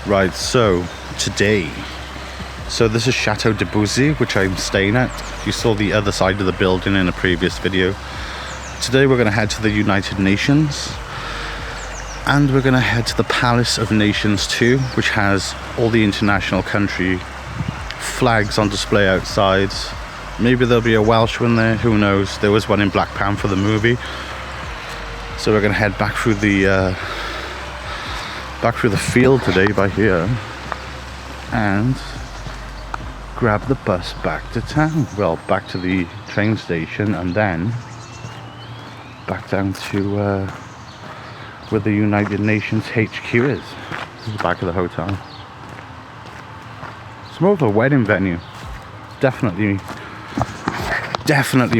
Right, so today, this is Chateau de Bouzy, which I'm staying at. You saw the other side of the building in a previous video. Today we're going to head to the United Nations, and we're going to head to the Palace of Nations too, which has all the international country flags on display outside. Maybe there'll be a Welsh one there, who knows. There was one in Black Panther the movie. So we're going to head back through the field today by here and grab the bus back to town. Well, back to the train station and then back down to where the United Nations HQ is. This is the back of the hotel. It's more of a wedding venue. Definitely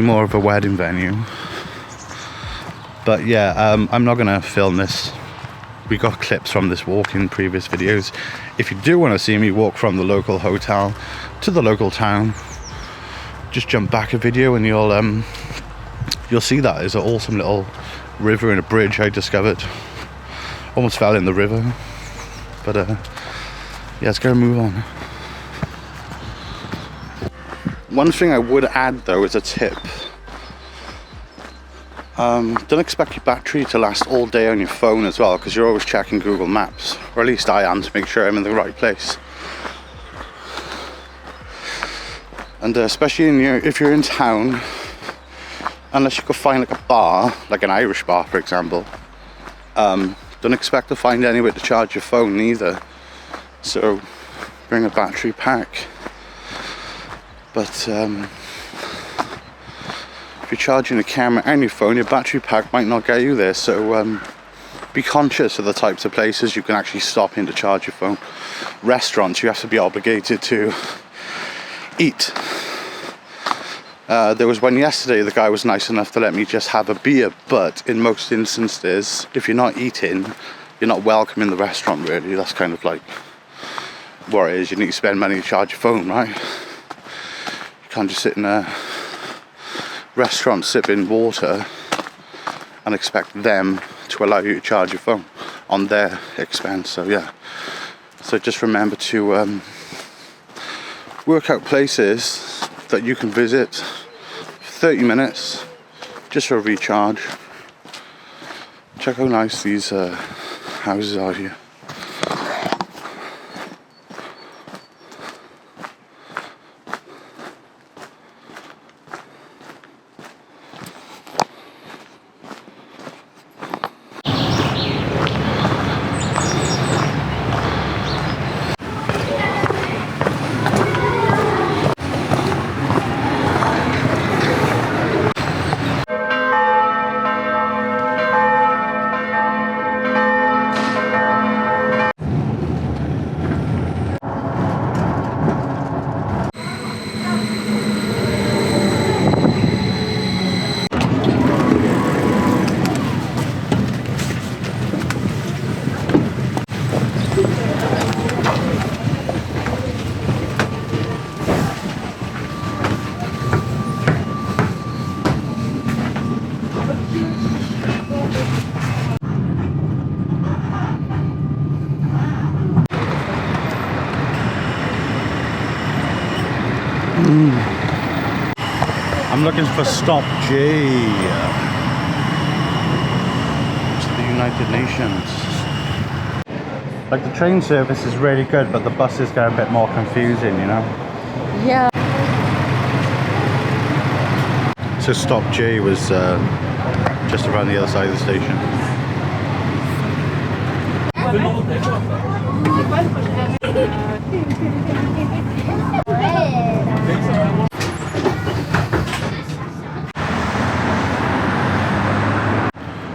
more of a wedding venue. But yeah, I'm not gonna film this. We got clips from this walk in previous videos. If you do want to see me walk from the local hotel to the local town, just jump back a video and you'll see that there's an awesome little river and a bridge I discovered. Almost fell in the river, but yeah, let's go move on. One thing I would add though is a tip. Don't expect your battery to last all day on your phone as well, because you're always checking Google Maps, or at least I am, to make sure I'm in the right place. And especially if you're in town, unless you could find like a bar, like an Irish bar for example, don't expect to find anywhere to charge your phone either. So bring a battery pack. But if you're charging a camera and your phone, your battery pack might not get you there, so be conscious of the types of places you can actually stop in to charge your phone. Restaurants, you have to be obligated to eat. There was one yesterday, the guy was nice enough to let me just have a beer, but in most instances, if you're not eating, you're not welcome in the restaurant really. That's kind of like what it is. You need to spend money to charge your phone, right? You can't just sit in a restaurant sipping water and expect them to allow you to charge your phone on their expense. So yeah, so just remember to work out places that you can visit for 30 minutes just for a recharge. Check how nice these houses are here. I'm looking for stop J to the United Nations. Like the train service is really good, but the buses get a bit more confusing, you know? Yeah. So stop J was just around the other side of the station.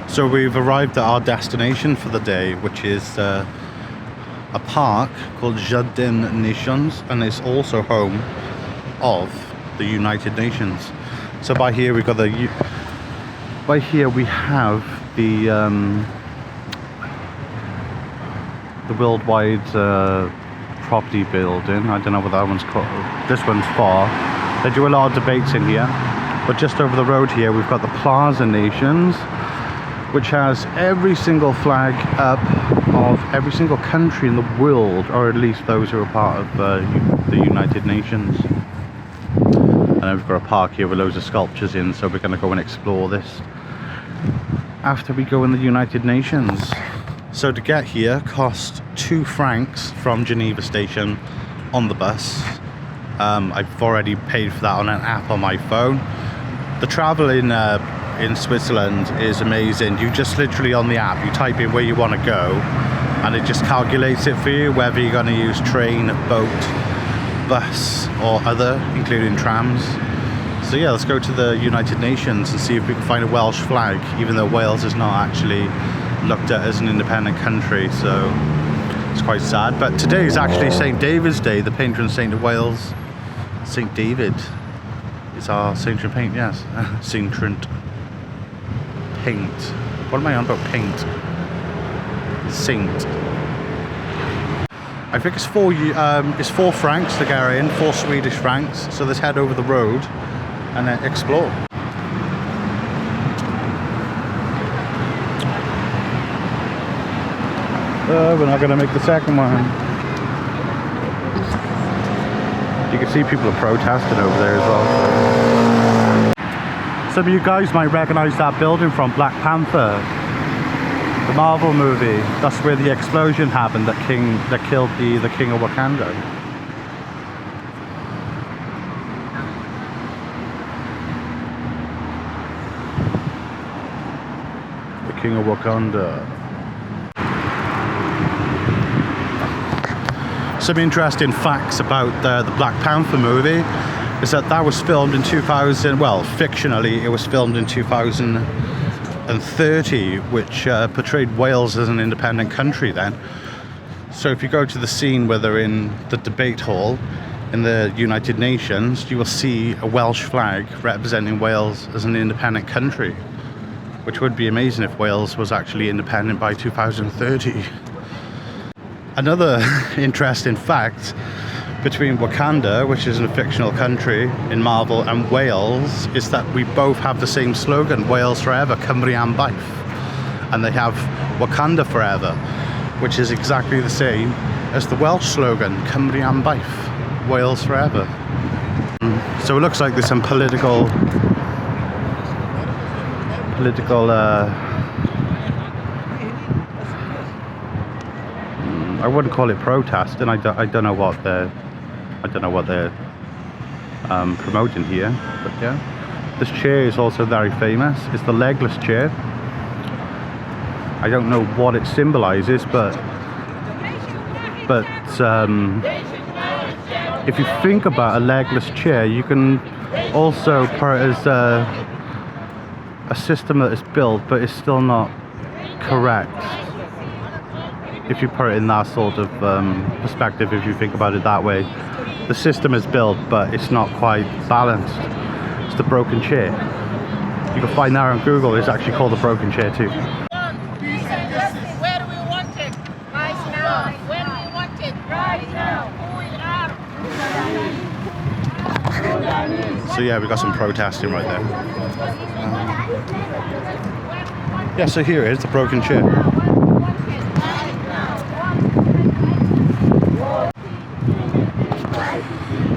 So we've arrived at our destination for the day, which is a park called Jardin Nations, and it's also home of the United Nations. So by here we've got we have the worldwide property building. I don't know what that one's called. This one's for. They do a lot of debates in here. But just over the road here, we've got the Plaza Nations, which has every single flag up of every single country in the world, or at least those who are part of the United Nations. And then we've got a park here with loads of sculptures in, so we're going to go and explore this after we go in the United Nations. So to get here cost 2 francs from Geneva station on the bus. I've already paid for that on an app on my phone. The travel in Switzerland is amazing. You just literally on the app, you type in where you want to go and it just calculates it for you, whether you're going to use train, boat, bus or other, including trams. So yeah, let's go to the United Nations and see if we can find a Welsh flag, even though Wales is not actually looked at as an independent country, so it's quite sad. But today is actually St. David's Day, the patron saint of Wales. St. David is our patron saint, yes. Patron paint. What am I on about paint? Saint. I think it's 4 francs to get in, 4 Swedish francs. So let's head over the road and then explore. We're not going to make the second one. You can see people are protesting over there as well. Some of you guys might recognize that building from Black Panther, the Marvel movie. That's where the explosion happened that killed the king of Wakanda. The king of Wakanda. Some interesting facts about the Black Panther movie is that was filmed in 2000, well, fictionally it was filmed in 2030, which portrayed Wales as an independent country then. So if you go to the scene where they're in the debate hall in the United Nations, you will see a Welsh flag representing Wales as an independent country, which would be amazing if Wales was actually independent by 2030. Another interesting fact between Wakanda, which is a fictional country in Marvel, and Wales is that we both have the same slogan, Wales forever, Cymru am byth. And they have Wakanda forever, which is exactly the same as the Welsh slogan, Cymru am byth, Wales forever. So it looks like there's some political I wouldn't call it protest, and I don't know what they're promoting here, but yeah. This chair is also very famous. It's the legless chair. I don't know what it symbolizes, but if you think about a legless chair, you can also put it as a system that is built, but it's still not correct. If you put it in that sort of perspective, if you think about it that way, the system is built, but it's not quite balanced. It's the broken chair. You can find that on Google. It's actually called the broken chair too. Where do we want it? Right now. Where do we want it? Right now. So yeah, we got some protesting right there. Yeah, so here it is, the broken chair.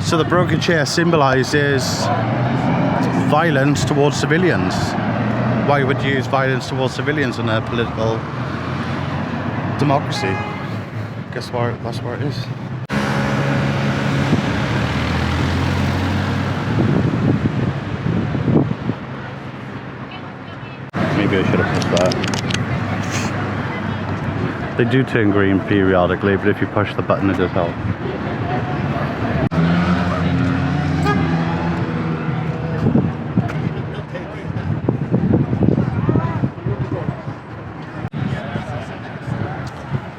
So the broken chair symbolizes violence towards civilians. Why would you use violence towards civilians in a political democracy? Guess what? That's where it is. Maybe I should have pushed that. They do turn green periodically, but if you push the button it does help.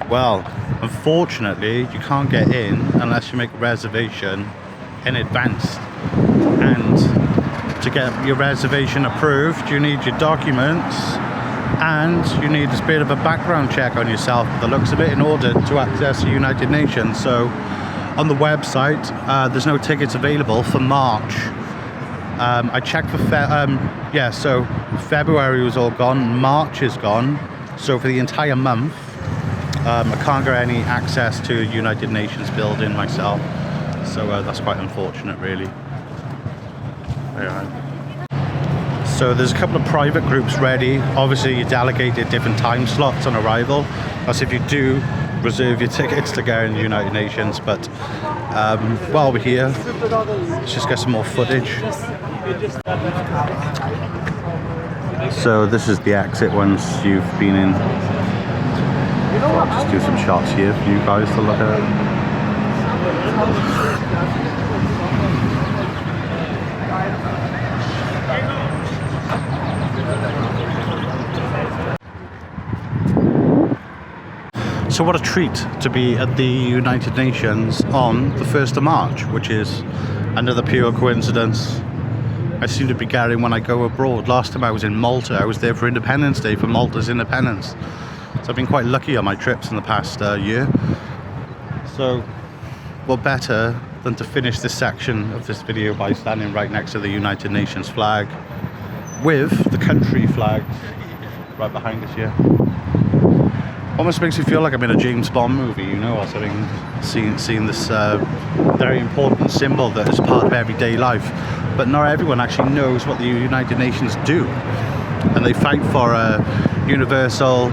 Well, unfortunately, you can't get in unless you make a reservation in advance. And to get your reservation approved, you need your documents and you need a bit of a background check on yourself, by the looks of it, in order to access the United Nations. So on the website, there's no tickets available for March. I checked for so February was all gone, March is gone. So for the entire month, I can't get any access to a United Nations building myself, so that's quite unfortunate, really. So there's a couple of private groups ready. Obviously you're delegated different time slots on arrival. That's if you do reserve your tickets to go in the United Nations. But while we're here, let's just get some more footage. So this is the exit once you've been in. I'll just do some shots here for you guys to look at. So what a treat to be at the United Nations on the 1st of March, which is another pure coincidence. I seem to be getting when I go abroad. Last time I was in Malta, I was there for Independence Day, for Malta's independence. So I've been quite lucky on my trips in the past year. So what better than to finish this section of this video by standing right next to the United Nations flag with the country flags right behind us here. Almost makes me feel like I'm in a James Bond movie, you know, or something, seeing this very important symbol that is part of everyday life. But not everyone actually knows what the United Nations do. And they fight for universal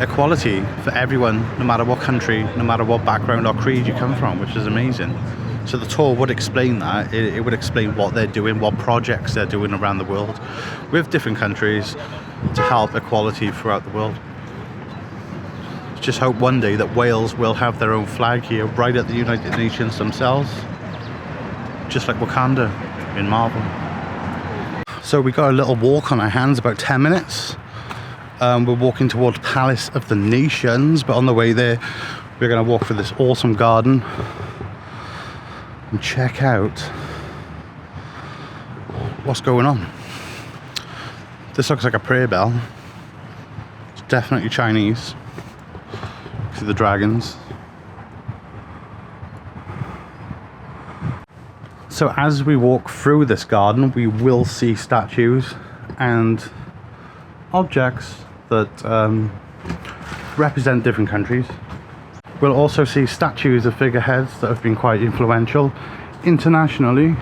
equality for everyone, no matter what country, no matter what background or creed you come from, which is amazing. So the tour would explain that. It would explain what they're doing, what projects they're doing around the world with different countries to help equality throughout the world. Just hope one day that Wales will have their own flag here right at the United Nations themselves, just like Wakanda in Marvel. So we got a little walk on our hands, about 10 minutes. We're walking towards Palace of the Nations, but on the way there we're going to walk through this awesome garden and check out what's going on. This looks like a prayer bell. It's definitely Chinese. See the dragons. So as we walk through this garden, we will see statues and objects that represent different countries. We'll also see statues of figureheads that have been quite influential internationally.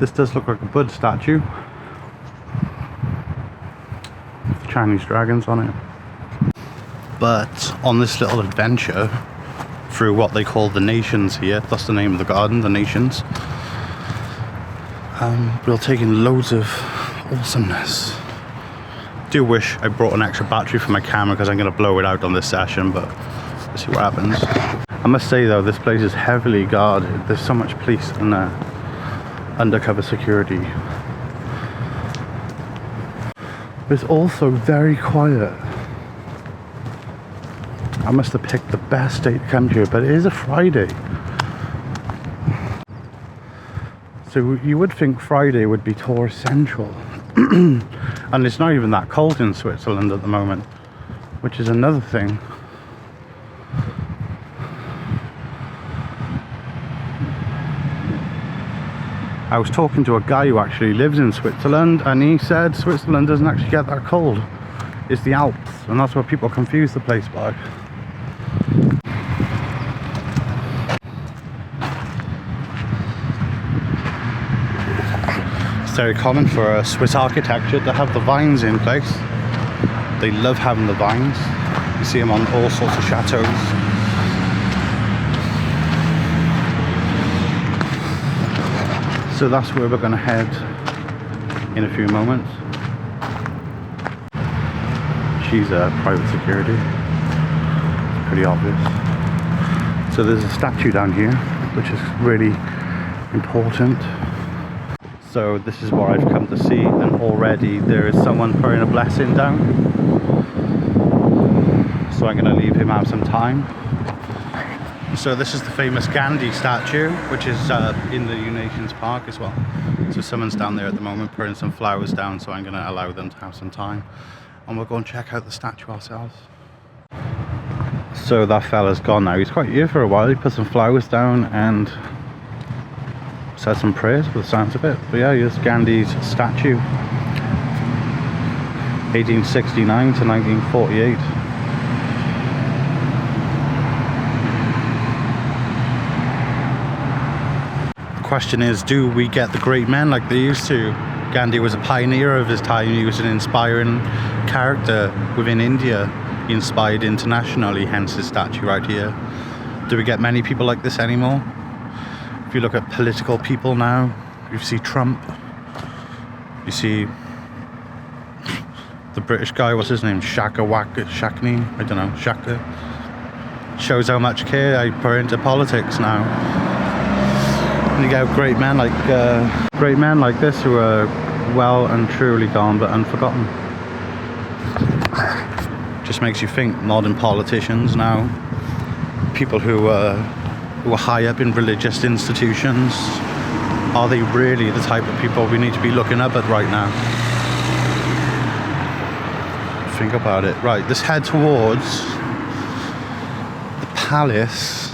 This does look like a Buddha statue with the Chinese dragons on it. But on this little adventure through what they call the Nations here, that's the name of the garden, the Nations, we'll take in loads of awesomeness. Do wish I brought an extra battery for my camera because I'm going to blow it out on this session, but let's see what happens. I must say though, this place is heavily guarded. There's so much police and undercover security. It's also very quiet. I must have picked the best day to come here, but it is a Friday. So you would think Friday would be tourist central. And it's not even that cold in Switzerland at the moment, which is another thing. I was talking to a guy who actually lives in Switzerland, and he said Switzerland doesn't actually get that cold. It's the Alps, and that's what people confuse the place by. It's very common for Swiss architecture to have the vines in place. They love having the vines. You see them on all sorts of chateaus. So that's where we're going to head in a few moments. She's private security. It's pretty obvious. So there's a statue down here, which is really important. So this is what I've come to see, and already there is someone putting a blessing down. So I'm going to leave him have some time. So this is the famous Gandhi statue, which is in the Nations Park as well. So someone's down there at the moment putting some flowers down, so I'm going to allow them to have some time. And we'll go and check out the statue ourselves. So that fella's gone now. He's quite here for a while. He put some flowers down and said some prayers for the sounds of it. But yeah, here's Gandhi's statue. 1869 to 1948. question is, do we get the great men like they used to? Gandhi was a pioneer of his time. He was an inspiring character within India. He inspired internationally, hence his statue right here. Do we get many people like this anymore? If you look at political people now, you see Trump, you see the British guy, what's his name, Shackney, I don't know, Shaka. Shows how much care I put into politics now. And you get great men like this who are well and truly gone but unforgotten. Just makes you think, modern politicians now, people who are high up in religious institutions, are they really the type of people we need to be looking up at right now? Think about it. Right, let's head towards the Palace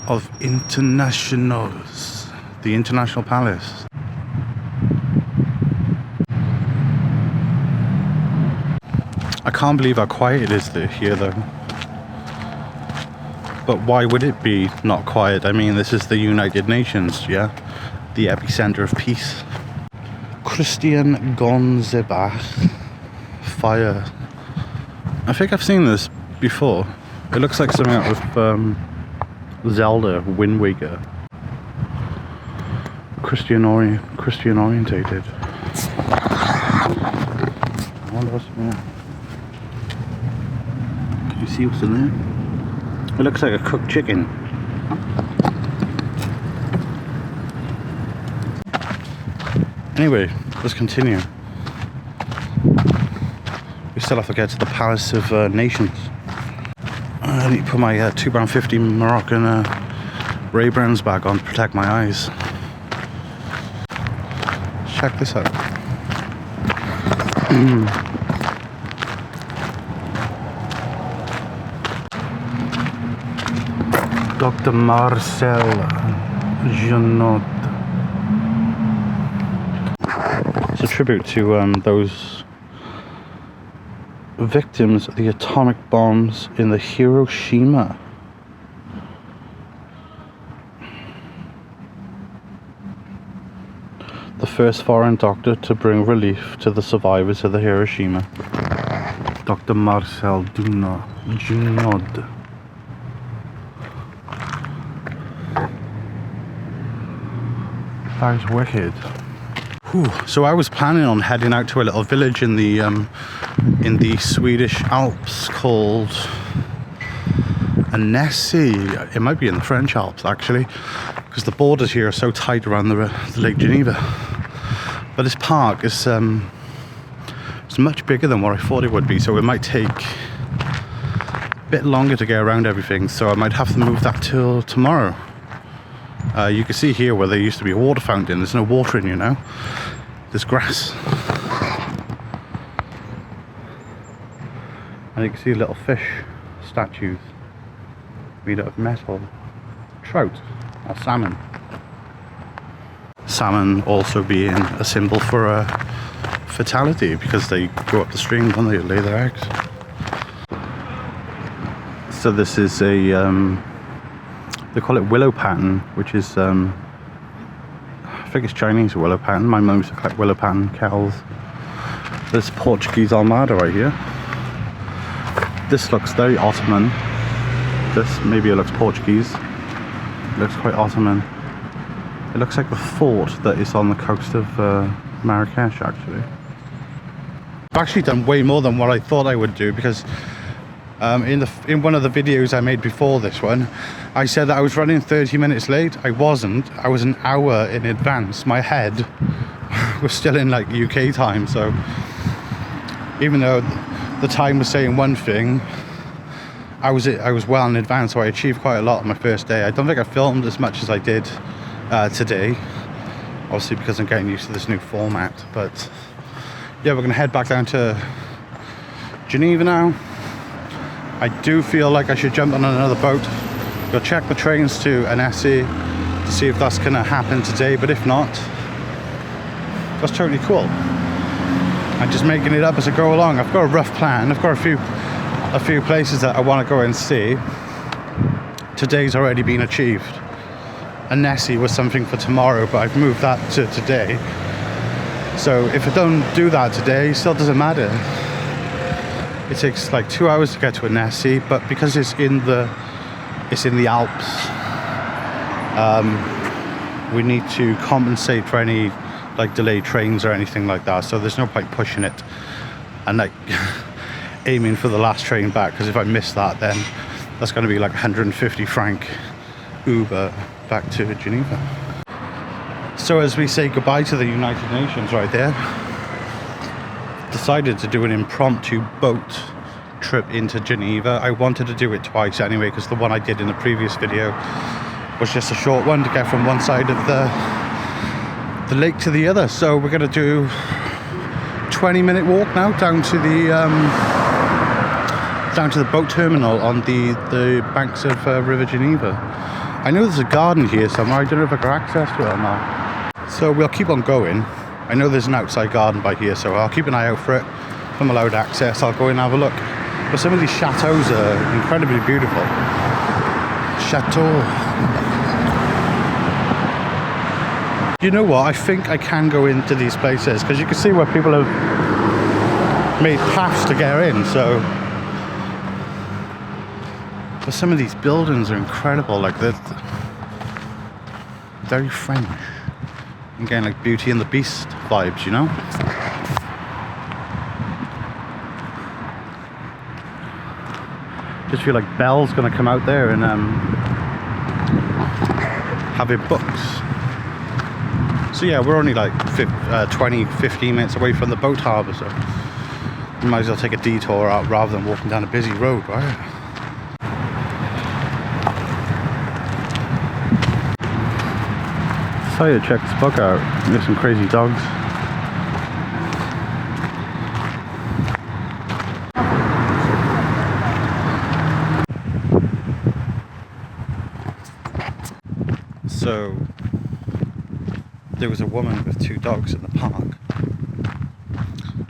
of Internationals, the International Palace. I can't believe how quiet it is here though. But why would it be not quiet? I mean, this is the United Nations, yeah? The epicenter of peace. Christian Gonzebach fire. I think I've seen this before. It looks like something out of Zelda, Wind Waker. Christian orientated. I wonder what's in there. Can you see what's in there? It looks like a cooked chicken. Anyway, let's continue. We still have to get to the Palace of Nations. I need to put my £2.50 Moroccan Ray-Bans back on to protect my eyes. Check this out. Dr. Marcel Jeannot. It's a tribute to those victims of the atomic bombs in the Hiroshima. The first foreign doctor to bring relief to the survivors of the Hiroshima. Dr. Marcel Jeannot. That is wicked. Whew. So I was planning on heading out to a little village in the Swedish Alps called Annecy. It might be in the French Alps actually, because the borders here are so tight around the Lake Geneva. But this park is it's much bigger than what I thought it would be, so it might take a bit longer to get around everything. So I might have to move that till tomorrow. You can see here where there used to be a water fountain. There's no water in here now. There's grass. And you can see little fish statues made out of metal. Trout or salmon. Salmon also being a symbol for fertility, because they go up the stream and they lay their eggs. So this is a they call it willow pattern, which is I think it's Chinese willow pattern. My mum used to collect willow pattern kettles. There's Portuguese Almada right here. This looks very Ottoman. This, maybe it looks Portuguese. It looks quite Ottoman. It looks like the fort that is on the coast of Marrakesh actually. I've actually done way more than what I thought I would do, because in one of the videos I made before this one, I said that I was running 30 minutes late. I wasn't. I was an hour in advance. My head was still in like UK time, so even though the time was saying one thing, I was well in advance, so I achieved quite a lot on my first day. I don't think I filmed as much as I did today, obviously because I'm getting used to this new format. But yeah, we're gonna head back down to Geneva now. I do feel like I should jump on another boat, go check the trains to Annecy to see if that's gonna happen today, but if not, that's totally cool. I'm just making it up as I go along. I've got a rough plan. I've got a few places that I want to go and see. Today's already been achieved. a Nessie was something for tomorrow, but I've moved that to today. So if I don't do that today, it still doesn't matter. It takes like 2 hours to get to a Nessie, but because it's in the Alps, we need to compensate for any like delayed trains or anything like that. So there's no point pushing it and like aiming for the last train back, because if I miss that, then that's going to be like 150 franc Uber back to Geneva. So as we say goodbye to the United Nations right there, decided to do an impromptu boat trip into Geneva. I wanted to do it twice anyway, because the one I did in the previous video was just a short one to get from one side of the lake to the other. So we're going to do 20-minute walk now down to the boat terminal on the banks of River Geneva. I know there's a garden here somewhere. I don't know if I got access to it or not. So we'll keep on going. I know there's an outside garden by here, so I'll keep an eye out for it. If I'm allowed access, I'll go in and have a look. But some of these chateaux are incredibly beautiful. Chateau. You know what? I think I can go into these places, because you can see where people have made paths to get in. So, but some of these buildings are incredible. Like they're very French. Again, like Beauty and the Beast vibes, you know? Just feel like Belle's gonna come out there and have it booked. So yeah, we're only like 15 minutes away from the boat harbour, so we might as well take a detour out rather than walking down a busy road, right? Decided to check this book out. There's some crazy dogs. So there was a woman with 2 dogs in the park,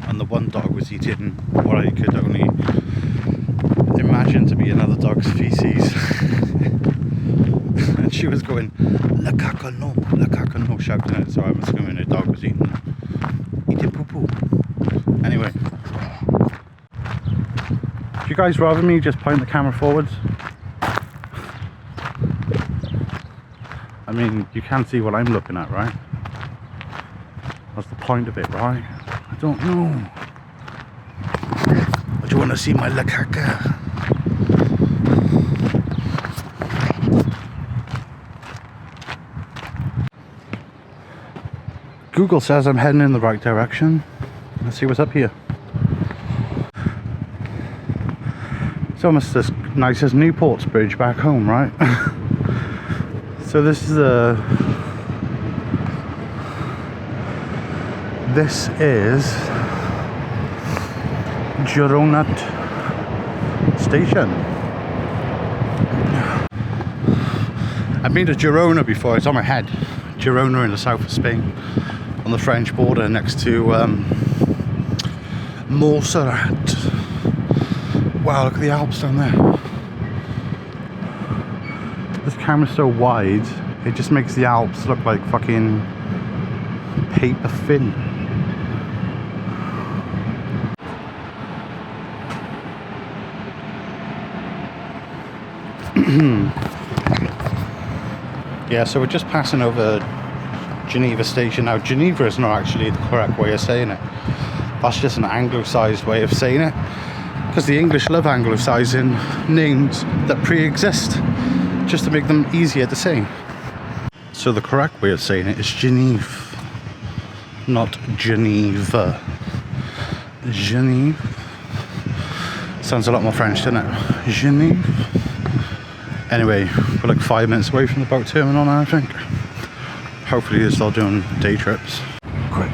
and the one dog was eating what I could only imagine to be another dog's feces. And she was going, "La caca no, shouting it, so I'm assuming her dog was eating poo-poo. Anyway, do you guys rather me just point the camera forwards? I mean, you can see what I'm looking at, right? That's the point of it, right? I don't know. But you want to see my la caca? Google says I'm heading in the right direction. Let's see what's up here. It's almost as nice as Newport's bridge back home, right? So this is Gironat station. I've been to Girona before. It's on my head. Girona in the south of Spain, on the French border, next to Montserrat. Wow, look at the Alps down there. This camera's so wide, it just makes the Alps look like fucking paper thin. Yeah, so we're just passing over Geneva station now. Geneva is not actually the correct way of saying it. That's just an anglicised way of saying it, because the English love anglicising names that pre-exist just to make them easier to say. So the correct way of saying it is Geneve, not Geneva. Geneve sounds a lot more French, doesn't it? Geneve. Anyway, we're like 5 minutes away from the boat terminal now, I think. Hopefully they're still doing day trips. Quick.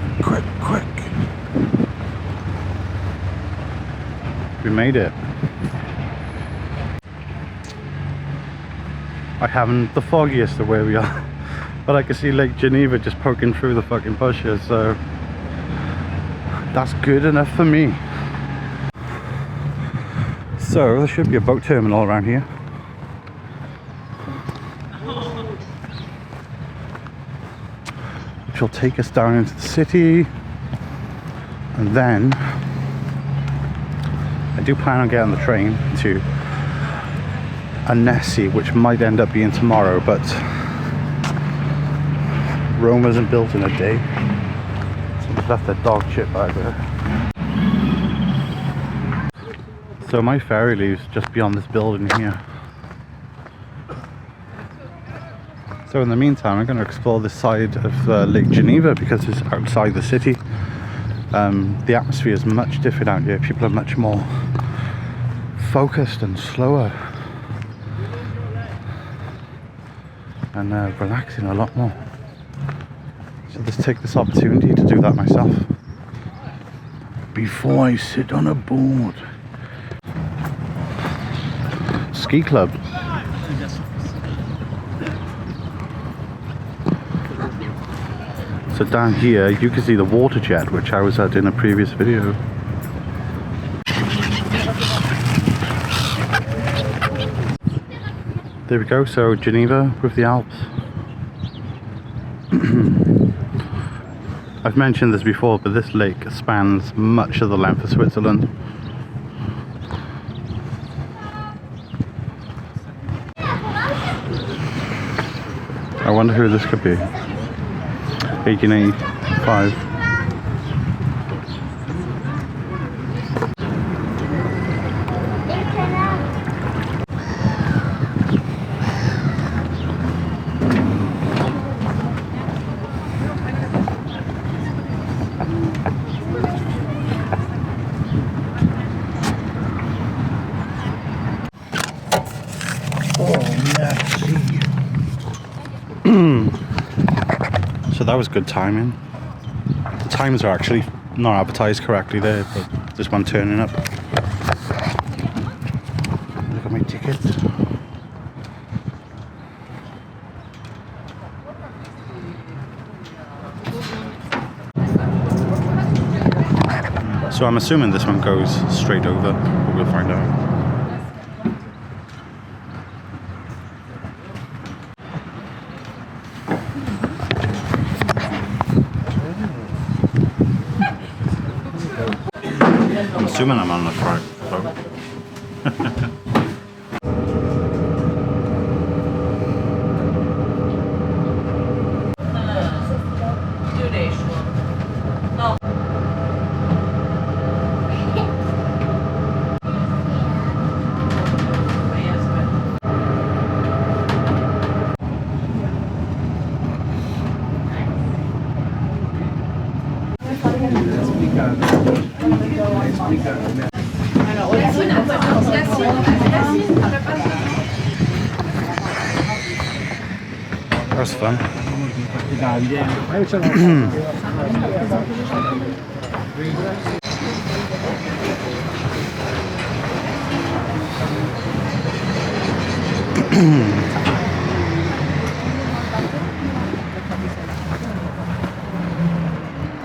We made it. I haven't the foggiest of where we are, but I can see Lake Geneva just poking through the fucking bushes, so that's good enough for me. So there should be a boat terminal around here. which will take us down into the city. And then I do plan on getting the train to Annecy, which might end up being tomorrow, but Rome isn't built in a day. Someone's left their dog shit back there. So my ferry leaves just beyond this building here. So in the meantime, I'm going to explore this side of Lake Geneva because it's outside the city. The atmosphere is much different out here. People are much more focused and slower and relaxing a lot more. So let's take this opportunity to do that myself before I sit on a board. Ski club. So down here you can see the water jet, which I was at in a previous video. There we go, so Geneva with the Alps. I've mentioned this before, but this lake spans much of the length of Switzerland. I wonder who this could be. 1885. So that was good timing. The times are actually not advertised correctly there, but there's one turning up. Look at my ticket. So I'm assuming this one goes straight over, but we'll find out. I'm assuming I'm on the correct boat. That was fun.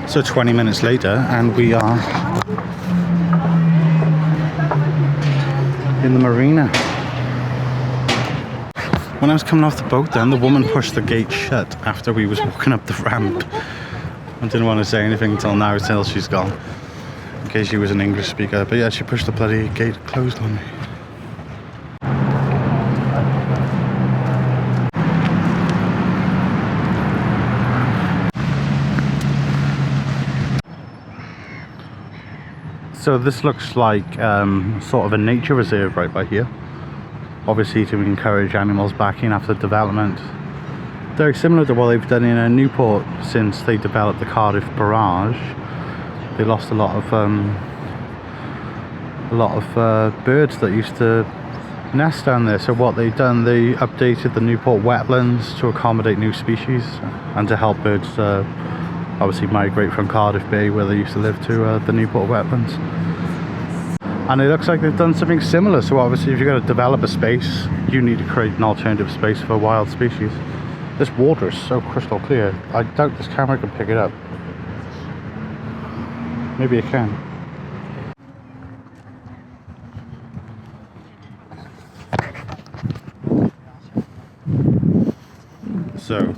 So 20 minutes later and we are in the marina. When I was coming off the boat then, the woman pushed the gate shut after we was walking up the ramp. I didn't want to say anything until now, until she's gone, in case she was an English speaker. But yeah, she pushed the bloody gate closed on me. So this looks like sort of a nature reserve right by here. Obviously to encourage animals back in after development. Very similar to what they've done in Newport since they developed the Cardiff barrage. They lost a lot of birds that used to nest down there. So what they've done, they updated the Newport wetlands to accommodate new species and to help birds obviously migrate from Cardiff Bay, where they used to live, to the Newport wetlands. And it looks like they've done something similar. So obviously if you're going to develop a space, you need to create an alternative space for wild species. This water is so crystal clear, I doubt this camera can pick it up. Maybe it can. So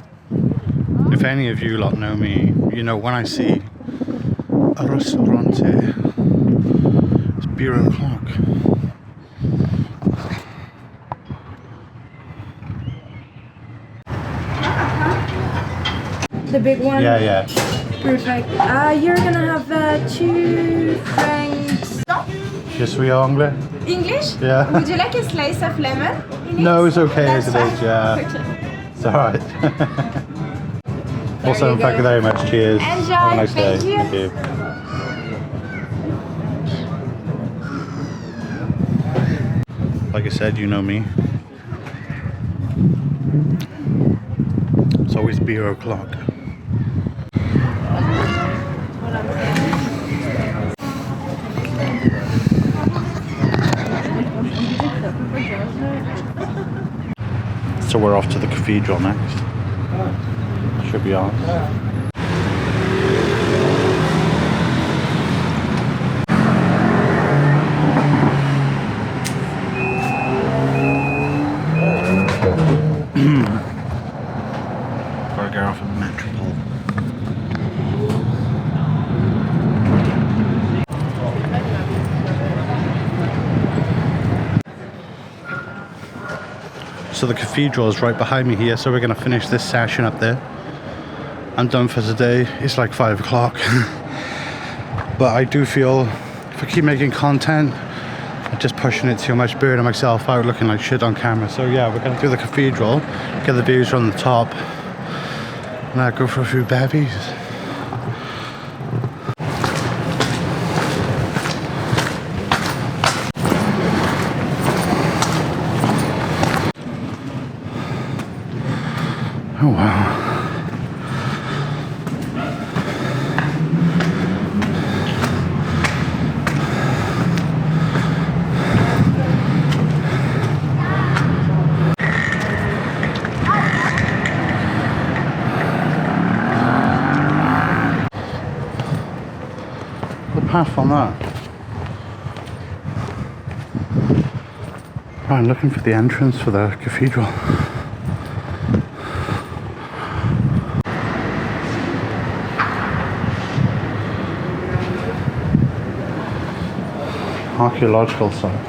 if If any of you lot know me, you know when I see a ristorante, it's beer o'clock. The big one? Yeah. Perfect. You're gonna have 2 francs. Je suis anglais. English? Yeah. Would you like a slice of lemon? No, it's okay as it That's is, yeah. Okay. It's alright. Also, you thank you go. very much. Cheers. Enjoy. Have a nice day. Thank you. Thank you. Like I said, you know me. It's always beer o'clock. So we're off to the cathedral next. Should be on. Gotta get off at Metropole. So the cathedral is right behind me here, so we're going to finish this session up there. I'm done for today. It's like 5 o'clock. But I do feel if I keep making content, I'm just pushing it too much, burning myself out, looking like shit on camera. So yeah, we're going to do the cathedral, get the views from the top, and go for a few bevies. Oh wow. The path on that. Right, I'm looking for the entrance for the cathedral. Archaeological site.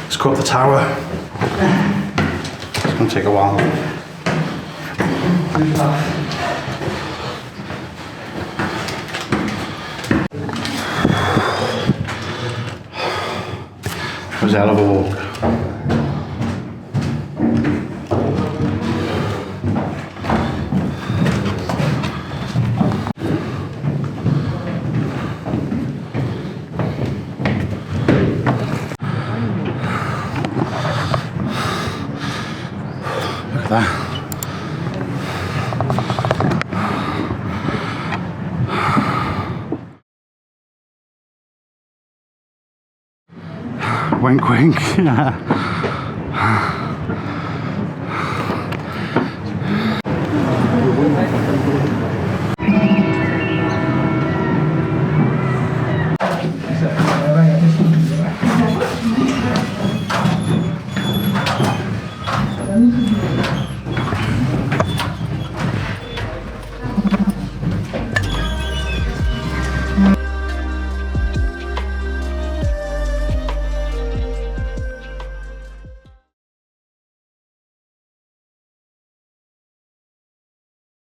Let's go up the tower. It's going to take a while. It was a hell of a walk. Look at that. Wink, wink.